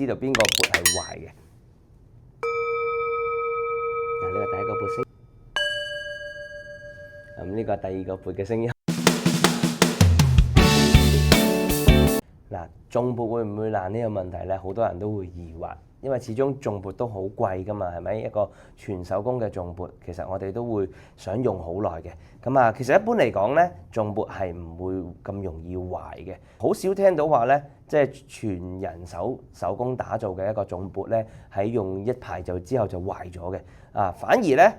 知道邊個撥係壞嘅。嗱，呢個第一個撥聲，咁呢個第二個撥嘅聲音。嗱，重撥會唔會爛呢個問題咧？好多人都會疑惑，因為始終重撥都好貴噶嘛，係咪？一個全手工嘅重撥，其實我哋都會想用好耐嘅。咁啊，其實一般嚟講咧，重撥係唔會咁容易壞嘅。好少聽到話咧，即係全人手工打造嘅一個重撥咧，喺用一排之後就壞咗嘅。啊，反而咧，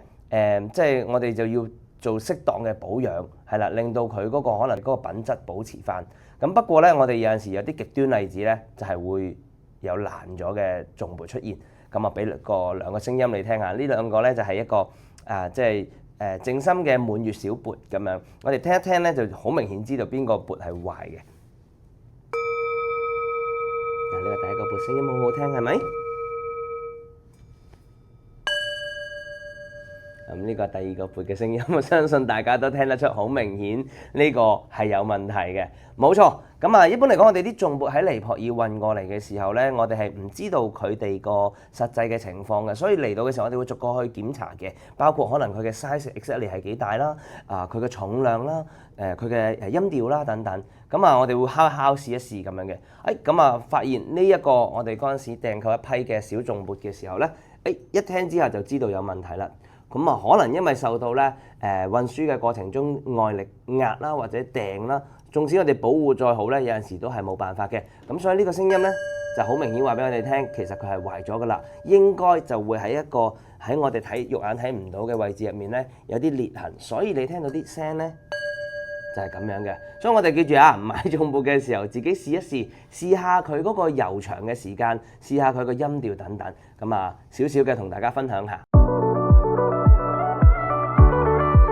即係我哋就要做適當嘅保養，係啦，令到佢嗰個可能嗰個品質保持翻。咁不過咧，我哋有陣時有啲極端例子咧，就係會有爛咗嘅重撥出現。咁啊，俾兩個聲音你聽下。呢兩個咧就係一個即係正心嘅滿月小撥咁樣。我哋聽一聽咧，就好明顯知道邊個撥係壞嘅。嗱，呢個第一個撥聲音好好聽，係咪？咁呢個第二個撥嘅聲音，我相信大家都聽得出，好明顯呢個係有問題嘅，冇錯。咁啊，一般嚟講，我哋啲重撥喺尼泊爾運過嚟嘅時候呢，我哋係唔知道佢哋個實際嘅情況嘅，所以嚟到嘅時候，我哋會逐個去檢查嘅，包括可能佢嘅 size exactly 係幾大啦，佢嘅重量啦，佢嘅音調啦等等。咁啊，我哋會敲一敲試一試咁樣嘅。咁啊，發現呢一個我哋嗰陣時訂購一批嘅小重撥嘅時候呢，一聽之下就知道有問題啦。咁啊，可能因為受到咧運輸嘅過程中外力壓啦，或者掟啦，縱使我哋保護再好咧，有陣時都係冇辦法嘅。咁所以呢個聲音咧就好明顯話俾我哋聽，其實佢係壞咗噶啦，應該就會喺一個喺我哋肉眼睇唔到嘅位置入面咧有啲裂痕，所以你聽到啲聲咧就係咁樣嘅。所以我哋記住啊，買重撥嘅時候自己試一試，試下佢嗰個悠長嘅時間，試下佢個音調等等。咁啊，少少嘅同大家分享下。